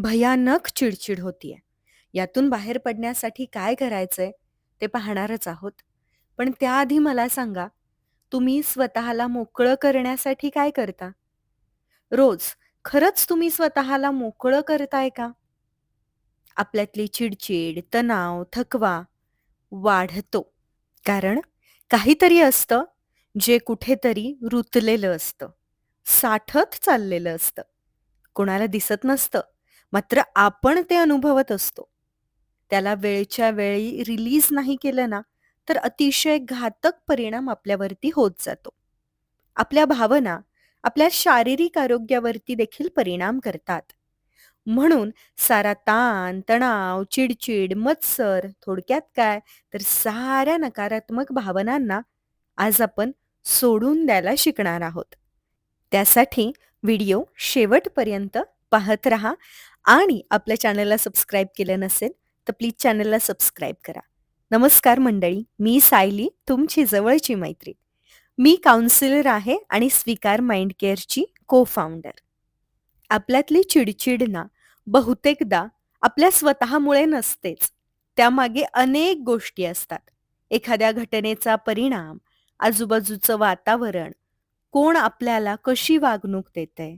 भयानक चिडचिड होतीये. यातून बाहेर पडण्यासाठी काय करायचंय ते पाहणारच आहोत. पण त्याआधी मला सांगा, तुम्ही स्वतःला मोकळं करण्यासाठी काय करता? रोज खरंच तुम्ही स्वतःला मोकळं करताय का? आपल्यातली चिडचिड, तणाव, थकवा वाढतो. कारण काहीतरी असतं जे कुठेतरी रुतलेलं असतं, साठत चाललेलं असतं. कोणाला दिसत नसतं, मात्र आपण ते अनुभवत असतो. त्याला वेळच्या वेळी रिलीज नाही केलं ना, तर अतिशय घातक परिणाम आपल्यावरती होत जातो. आपल्या भावना, आपल्या शारीरिक आरोग्यावरती देखील परिणाम करतात. म्हणून सारा ताण, तणाव, चिडचिड, मत्सर थोडक्यात काय तर साऱ्या नकारात्मक भावनांना आज आपण सोडून द्यायला शिकणार आहोत. त्यासाठी व्हिडिओ शेवटपर्यंत पाहत रहा आणि आपल्या चॅनलला सबस्क्राईब केलं नसेल, तर प्लीज चॅनलला सबस्क्राईब करा. नमस्कार मंडळी, मी सायली, तुमची जवळची मैत्रीण. मी काउन्सिलर आहे आणि स्वीकार माइंड केअरची को-फाउंडर. आपल्यातली चिडचिड ना बहुतेकदा आपल्या स्वतःमुळे नसतेच. त्यामागे अनेक गोष्टी असतात. एखाद्या घटनेचा परिणाम, आजूबाजूचं वातावरण, कोण आपल्याला कशी वागणूक देतंय,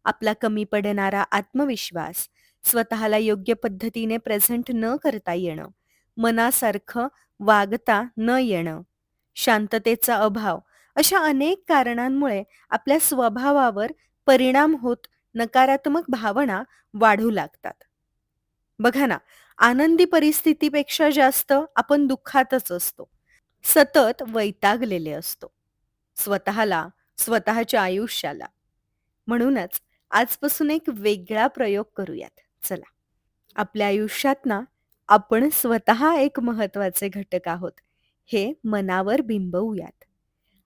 आपला कमी पडणारा आत्मविश्वास, स्वतःला योग्य पद्धतीने प्रेझेंट न करता येणं, मनासारखं वागता न येणं, शांततेचा अभाव, अशा अनेक कारणांमुळे आपल्या स्वभावावर परिणाम होत नकारात्मक भावना वाढू लागतात. बघा ना, आनंदी परिस्थितीपेक्षा जास्त आपण दुःखातच असतो. सतत वैतागलेले असतो. स्वतःला, स्वतःच्या आयुष्याला. म्हणूनच आजपासून एक वेगळा प्रयोग करूयात. चला. आपल्या आयुष्यात ना, आपण स्वतः एक महत्त्वाचे घटक आहोत, हे मनावर बिंबवूयात.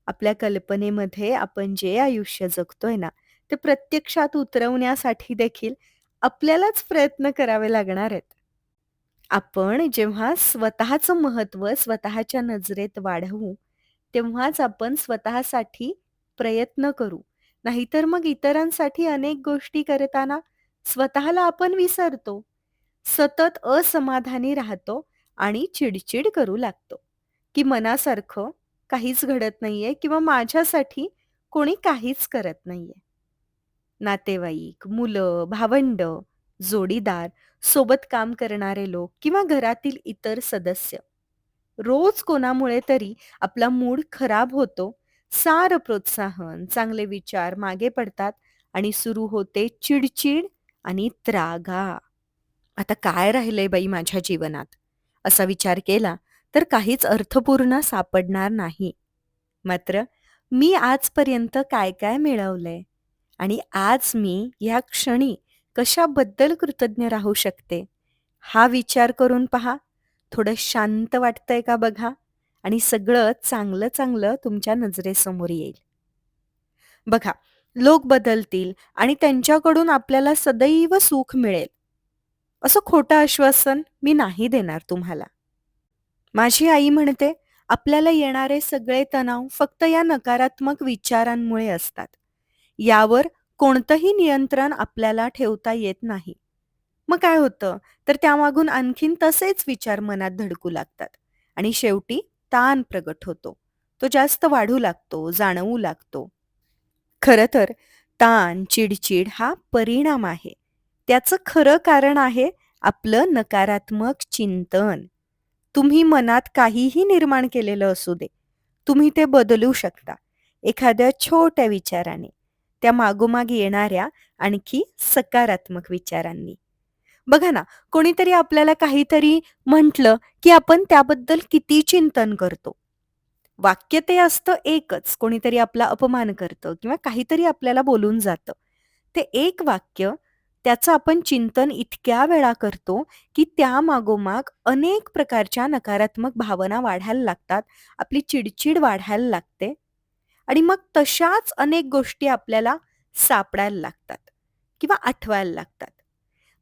आपल्या कल्पनेमध्ये आपण जे आयुष्य जगतोय ना, ते प्रत्यक्षात उतरवण्यासाठी देखील आपल्यालाच प्रयत्न करावे लागणार आहेत. आपण जेव्हा स्वतःचं महत्त्व स्वतःच्या नजरेत वाढवू, तेव्हाच आपण स्वतःसाठी प्रयत्न करू. नाहीतर मग इतरांसाठी अनेक गोष्टी करताना स्वतःला आपण विसरतो. सतत असमाधानी राहतो आणि चिडचिड करू लागतो, की मनासारखं काहीच घडत नाहीये किंवा माझ्यासाठी कोणी काहीच करत नाहीये. नातेवाईक, मुलं, भावंडं, जोडीदार, सोबत काम करणारे लोक किंवा घरातील इतर सदस्य. रोज कोणामुळे तरी आपला मूड खराब होतो. सारं प्रोत्साहन, चांगले विचार मागे पडतात आणि सुरू होते चिडचिड आणि त्रागा. आता काय राहिलंय बाई माझ्या जीवनात? असा विचार केला तर काहीच अर्थपूर्ण सापडणार नाही. मात्र मी आजपर्यंत काय-काय मिळवलंय आणि आज मी या क्षणी कशाबद्दल कृतज्ञ राहू शकते, हा विचार करून पहा. थोडं शांत वाटतंय का बघा आणि सगळं चांगलं-चांगलं तुमच्या नजरेसमोर येईल. बघा, लोक बदलतील आणि त्यांच्याकडून आपल्याला सदैव सुख मिळेल, असं खोटं आश्वासन मी नाही देणार तुम्हाला. माझी आई म्हणते, आपल्याला येणारे सगळे तणाव फक्त या नकारात्मक विचारांमुळे असतात. यावर कोणतंही नियंत्रण आपल्याला ठेवता येत नाही. मग काय होतं, तर त्यामागून आणखीन तसेच विचार मनात धडकू लागतात आणि शेवटी ताण प्रगट होतो. तो जास्त वाढू लागतो, जाणवू लागतो. खरं तर ताण, चिडचिड हा परिणाम आहे. त्याचं खरं कारण आहे आपलं नकारात्मक चिंतन. तुम्ही मनात काहीही निर्माण केलेलं असू दे, तुम्ही ते बदलू शकता. एखाद्या छोट्या विचाराने, त्या मागोमाग येणाऱ्या आणखी सकारात्मक विचारांनी. बघा ना, कोणीतरी आपल्याला काहीतरी म्हटलं, की आपण त्याबद्दल किती चिंतन करतो. वाक्य ते असतं एकच. कोणीतरी आपला अपमान करतं किंवा काहीतरी आपल्याला बोलून जातं. ते एक वाक्य त्याचं आपण चिंतन इतक्या वेळा करतो, की त्या मागोमाग अनेक प्रकारच्या नकारात्मक भावना वाढायला लागतात. आपली चिडचिड वाढायला लागते आणि मग तशाच अनेक गोष्टी आपल्याला सापडायला लागतात किंवा आठवायला लागतात.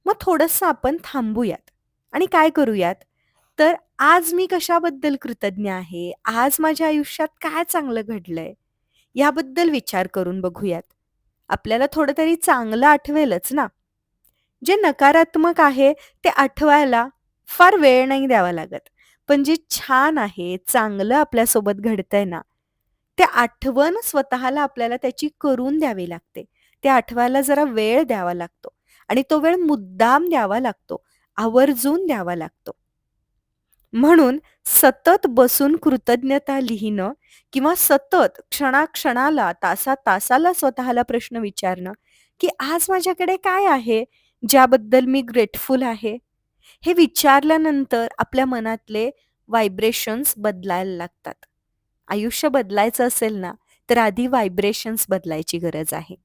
मग थोडंसं आपण थांबूयात आणि काय करूयात, तर आज मी कशाबद्दल कृतज्ञ आहे? आज माझ्या आयुष्यात काय चांगलं घडलंय? याबद्दल विचार करून बघूयात. आपल्याला थोडं तरी चांगलं आठवेलच ना. जे नकारात्मक आहे ते आठवायला फार वेळ नाही द्यावा लागत. पण जे छान आहे, चांगलं आपल्यासोबत घडतंय ना, ते आठवण स्वतःला आपल्याला त्याची करून द्यावी लागते. ते आठवायला जरा वेळ द्यावा लागतो आणि तो वेळ मुद्दाम द्यावा लागतो, आवर्जून द्यावा लागतो. म्हणून सतत बसून कृतज्ञता लिहिणं किंवा सतत क्षणाक्षणाला, तासाला स्वतःला प्रश्न विचारणं, की आज माझ्याकडे काय आहे, ज्याबद्दल मी ग्रेटफुल आहे? हे विचारल्यानंतर आपल्या मनातले व्हायब्रेशन्स बदलायला लागतात. आयुष्य बदलायचं असेल ना, तर आधी व्हायब्रेशन्स बदलायची गरज आहे.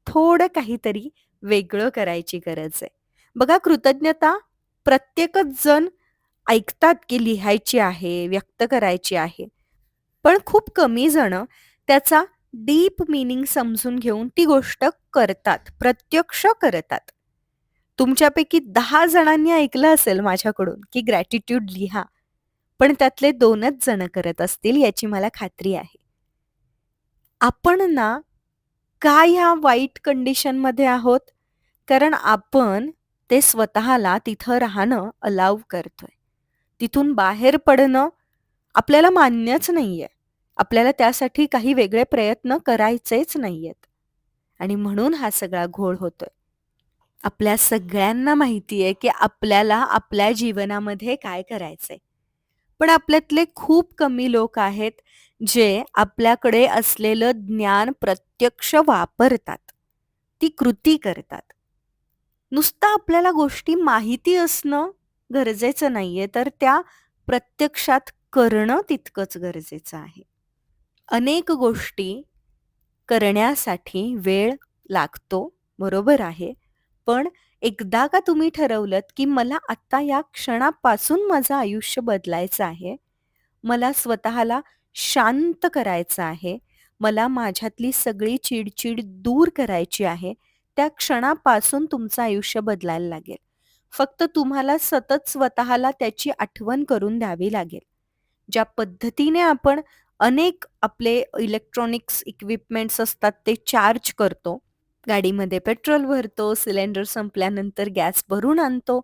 थोडं काहीतरी वेगळं करायची गरज आहे. बघा प्रत्येकच जण ऐकतात की लिहायची आहे, व्यक्त करायची आहे. पण खूप कमी जणं त्याचा डीप मीनिंग समजून घेऊन ती गोष्ट करतात, प्रत्यक्ष करतात. तुमच्यापैकी 10 जणांनी ऐकलं असेल माझ्याकडून की ग्रॅटिट्यूड लिहा. पण त्यातले 2च जण करत असतील याची मला खात्री आहे. आपण ना का ह्या वाईट कंडिशनमध्ये आहोत? कारण आपण ते स्वतःला तिथं राहणं अलाऊ करतोय. तिथून बाहेर पडणं आपल्याला मान्यच नाहीये. आपल्याला त्यासाठी काही वेगळे प्रयत्न करायचेच नाहीयेत आणि म्हणून हा सगळा घोळ होतोय. आपल्या सगळ्यांना माहिती आहे, की आपल्याला आपल्या जीवनामध्ये काय करायचंय. पण आपल्यातले खूप कमी लोक आहेत, जे आपल्याकडे असलेलं ज्ञान प्रत्यक्ष वापरतात. ती कृती करतात. नुसतं आपल्याला गोष्टी माहिती असणं गरजेचं नाहीये, तर त्या प्रत्यक्षात करणं तितकंच गरजेचं आहे. अनेक गोष्टी करण्यासाठी वेळ लागतो, बरोबर आहे. पण एकदा का तुम्ही ठरवलत, की मला आत्ता या क्षणापासून माझं आयुष्य बदलायचं आहे. मला स्वतःला शांत करायचं आहे. मला माझ्यातली सगळी चिड दूर करायची आहे. त्या क्षणापासून तुमचं आयुष्य बदलायला लागेल. फक्त तुम्हाला सतत स्वतःला त्याची आठवण करून द्यावी लागेल. ज्या पद्धतीने आपण अनेक आपले इलेक्ट्रॉनिक्स इक्विपमेंट्स असतात ते चार्ज करतो. गाडीमध्ये पेट्रोल भरतो, सिलेंडर संपल्यानंतर गॅस भरून आणतो.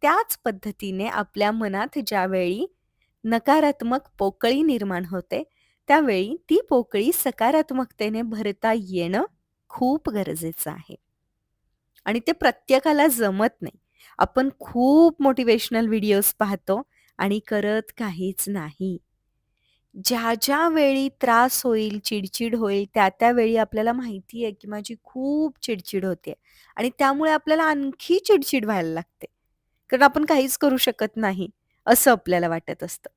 त्याच पद्धतीने आपल्या मनात ज्यावेळी नकारात्मक पोकळी निर्माण होते, त्यावेळी ती पोकळी सकारात्मकतेने भरता येणं खूप गरजेचं आहे. आणि ते प्रत्येकाला जमत नाही. आपण खूप मोटिव्हेशनल व्हिडिओज पाहतो आणि करत काहीच नाही. ज्या वेळी त्रास होईल, चिड होईल, त्या वेळी आपल्याला माहिती आहे, की माझी खूप चिड होते आणि त्यामुळे आपल्याला आणखी चिड व्हायला लागते. कारण आपण काहीच करू शकत नाही, असं आपल्याला वाटत असतं.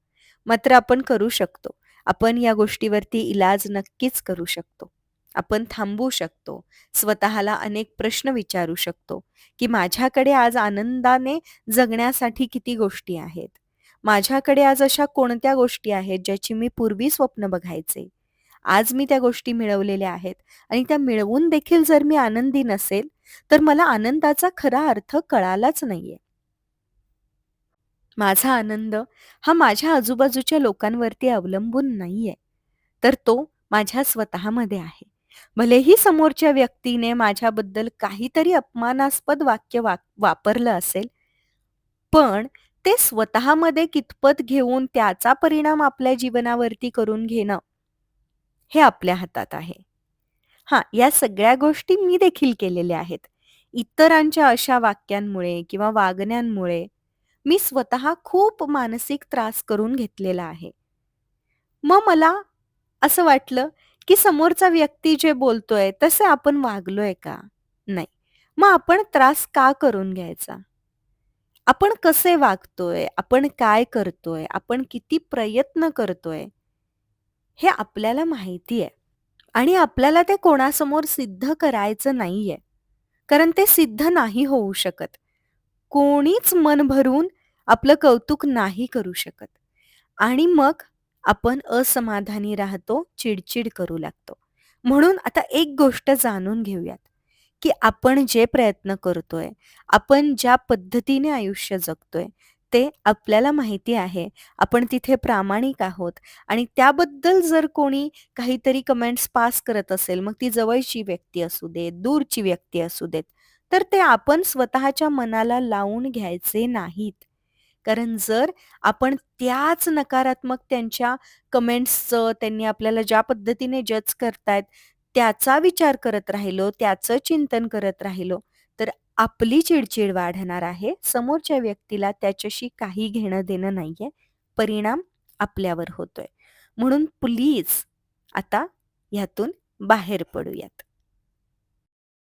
मात्र आपण करू शकतो. आपण या गोष्टीवरती इलाज नक्कीच करू शकतो. आपण थांबवू शकतो. स्वतःला अनेक प्रश्न विचारू शकतो, की माझ्याकडे आज आनंदाने जगण्यासाठी किती गोष्टी आहेत? माझ्याकडे आज अशा कोणत्या गोष्टी आहेत ज्याची मी पूर्वी स्वप्न बघायचे? आज मी त्या गोष्टी मिळवलेल्या आहेत आणि त्या मिळवून देखील जर मी आनंदी नसेल, तर मला आनंदाचा खरा अर्थ कळालाच नाहीये. माझा आनंद हा माझ्या आजूबाजूच्या लोकांवरती अवलंबून नाहीये, तर तो माझ्या स्वतःमध्ये आहे. भलेही समोरच्या व्यक्तीने माझ्याबद्दल काहीतरी अपमानास्पद वाक्य वापरलं असेल, पण ते स्वतःमध्ये कितपत घेऊन त्याचा परिणाम आपल्या जीवनावरती करून घेणं, हे आपल्या हातात आहे. हां, या सगळ्या गोष्टी मी देखील केलेल्या आहेत. इतरांच्या अशा वाक्यांमुळे किंवा वागण्यांमुळे मी स्वतः खूप मानसिक त्रास करून घेतलेला आहे. मग मला असं वाटलं, की समोरचा व्यक्ती जे बोलतोय तसे आपण वागलोय का? नाही. मग आपण त्रास का करून घ्यायचा? आपण कसे वागतोय? आपण काय करतोय? आपण किती प्रयत्न करतोय? हे आपल्याला माहिती आहे. आणि आपल्याला ते कोणासमोर सिद्ध करायचं नाहीये. कारण ते सिद्ध नाही होऊ शकत. कोणीच मन भरून आपलं कौतुक नाही करू शकत. आणि मग आपण असमाधानी राहतो, चिड करू लागतो. म्हणून आता एक गोष्ट जाणून घेऊयात, की आपण जे प्रयत्न करतोय, आपण ज्या पद्धतीने आयुष्य जगतोय, ते आपल्याला माहिती आहे. आपण तिथे प्रामाणिक आहोत आणि त्याबद्दल जर कोणी काहीतरी कमेंट्स पास करत असेल, मग ती जवळची व्यक्ती असू देत, दूरची व्यक्ती असू देत, तर ते आपण स्वतःच्या मनाला लावून घ्यायचे नाहीत. कारण जर आपण त्याच नकारात्मक त्यांच्या कमेंट्सचं, त्यांनी आपल्याला ज्या पद्धतीने जज करतायत, त्याचा विचार करत राहिलो, त्याचं चिंतन करत राहिलो, तर आपली चिड वाढणार आहे. समोरच्या व्यक्तीला त्याच्याशी काही घेणं-देणं नाहीये. परिणाम आपल्यावर होतोय. म्हणून प्लीज आता ह्यातून बाहेर पडूयात.